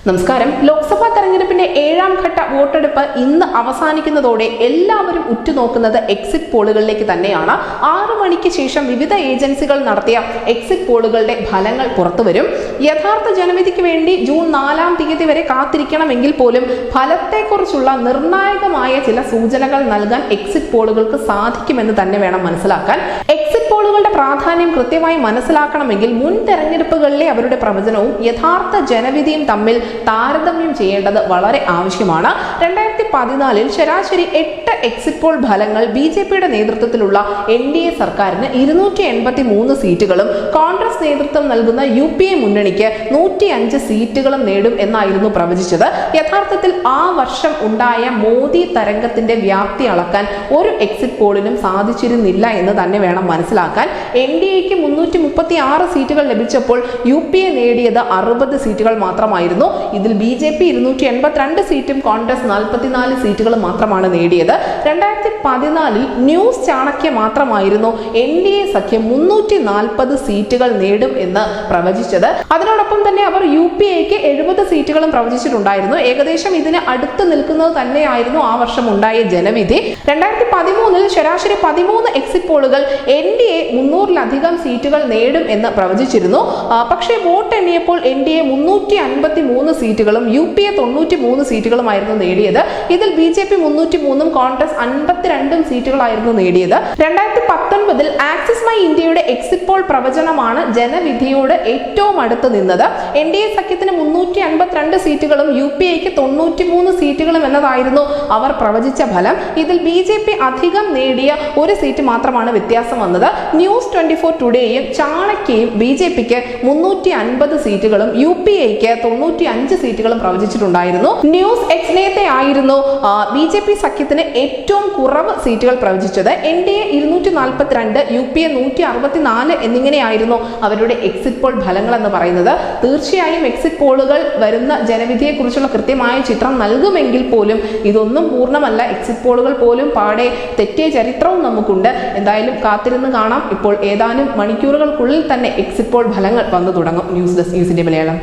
നമസ്കാരം. ലോക്സഭാ തെരഞ്ഞെടുപ്പിന്റെ 7ാം ഘട്ട വോട്ടെടുപ്പ് ഇന്ന് അവസാനിക്കുന്നതോടെ എല്ലാവരും ഉറ്റുനോക്കുന്നത് എക്സിറ്റ് പോളുകളിലേക്ക് തന്നെയാണ്. 6 മണിക്ക് ശേഷം വിവിധ ഏജൻസികൾ നടത്തിയ എക്സിറ്റ് പോളുകളുടെ ഫലങ്ങൾ പുറത്തുവരും. യഥാർത്ഥ ജനവിധിക്ക് വേണ്ടി ജൂൺ 4-ാം തീയതി വരെ കാത്തിരിക്കണമെങ്കിൽ പോലും ഫലത്തെക്കുറിച്ചുള്ള നിർണായകമായ ചില സൂചനകൾ നൽകാൻ എക്സിറ്റ് പോളുകൾക്ക് സാധിക്കുമെന്ന് തന്നെ വേണം മനസ്സിലാക്കാൻ. എക്സിറ്റ് പോളുകളുടെ പ്രാധാന്യം കൃത്യമായി മനസ്സിലാക്കണമെങ്കിൽ മുൻ തെരഞ്ഞെടുപ്പുകളിലെ അവരുടെ പ്രവചനവും യഥാർത്ഥ ജനവിധിയും തമ്മിൽ താരതമ്യം ചെയ്യേണ്ടത് വളരെ ആവശ്യമാണ്. 2014 ശരാശരി 8 എക്സിറ്റ് പോൾ ഫലങ്ങൾ ബിജെപിയുടെ നേതൃത്വത്തിലുള്ള NDA സർക്കാരിന് 283 സീറ്റുകളും കോൺഗ്രസ് നേതൃത്വം നൽകുന്ന UPA മുന്നണിക്ക് 105 സീറ്റുകളും നേടും എന്നായിരുന്നു പ്രവചിച്ചത്. യഥാർത്ഥത്തിൽ ആ വർഷം ഉണ്ടായ മോദി തരംഗത്തിന്റെ വ്യാപ്തി അളക്കാൻ ഒരു എക്സിറ്റ് പോളിനും സാധിച്ചിരുന്നില്ല എന്ന് തന്നെ വേണം മനസ്സിലാക്കാൻ. NDAക്ക് 336 സീറ്റുകൾ ലഭിച്ചപ്പോൾ UPA നേടിയത് 60 സീറ്റുകൾ മാത്രമായിരുന്നു. ഇതിൽ BJP 282 സീറ്റും കോൺഗ്രസ് 44 സീറ്റുകളും മാത്രമാണ് നേടിയത്. 2014 ന്യൂസ് ചാണക്യ മാത്രമായിരുന്നു NDA സഖ്യം 340 സീറ്റുകൾ നേടും എന്ന് പ്രവചിച്ചത്. അതിനോടൊപ്പം തന്നെ അവർ UPAക്ക് 70 സീറ്റുകളും പ്രവചിച്ചിട്ടുണ്ടായിരുന്നു. ഏകദേശം ഇതിന് അടുത്ത് നിൽക്കുന്നത് തന്നെയായിരുന്നു ആ വർഷം ഉണ്ടായ ജനവിധി. 2013 ശരാശരി 13 എക്സിറ്റ് പോളുകൾ NDA 300-ലധികം സീറ്റുകൾ നേടും എന്ന് പ്രവചിച്ചിരുന്നു. പക്ഷേ വോട്ട് എണ്ണിയപ്പോൾ NDA 353 സീറ്റുകളും UPA 93 സീറ്റുകളുമായിരുന്നു നേടിയത്. ഇതിൽ BJP 303-ഉം കോൺഗ്രസ് 52 സീറ്റുകളായിരുന്നു നേടിയത്. 2019 ആക്സിസ് മൈ ഇന്ത്യയുടെ എക്സിറ്റ് പോൾ പ്രവചനമാണ് ജനവിധിയോട് ഏറ്റവും അടുത്ത് നിന്നത്. NDA സഖ്യത്തിന് 352 സീറ്റുകളും UPAക്ക് 93 സീറ്റുകളും എന്നതായിരുന്നു അവർ പ്രവചിച്ച ഫലം. ഇതിൽ BJP അധികം നേടിയ ഒരു സീറ്റ് മാത്രമാണ് വ്യത്യാസം വന്നത്. ന്യൂസ് 24 ടുഡേയും ചാണക്യയും BJPക്ക് 350 സീറ്റുകളും UPAക്ക് 95 സീറ്റുകളും പ്രവചിച്ചിട്ടുണ്ടായിരുന്നു. ന്യൂസ് എക്സ് നേരത്തെ ആയിരുന്നു BJP സഖ്യത്തിന് ഏറ്റവും കുറവ് സീറ്റുകൾ പ്രവചിച്ചത്. NDA 242, UPA 164 എന്നിങ്ങനെയായിരുന്നു അവരുടെ എക്സിറ്റ് പോൾ ഫലങ്ങൾ എന്ന് പറയുന്നത്. തീർച്ചയായും എക്സിറ്റ് പോളുകൾ വരുന്ന ജനവിധിയെ കുറിച്ചുള്ള കൃത്യമായ ചിത്രം നൽകുമെങ്കിൽ പോലും ഇതൊന്നും പൂർണ്ണമല്ല. എക്സിറ്റ് പോളുകൾ പോലും പാടെ തെറ്റിയ ചരിത്രവും നമുക്കുണ്ട്. എന്തായാലും കാത്തിരുന്ന് കാണാം. ഇപ്പോൾ ഏതാനും മണിക്കൂറുകൾക്കുള്ളിൽ തന്നെ എക്സിറ്റ് പോൾ ഫലങ്ങൾ വന്നു തുടങ്ങും. ന്യൂസ് ഡെസ്ക്, ന്യൂസിന്റെ മലയാളം.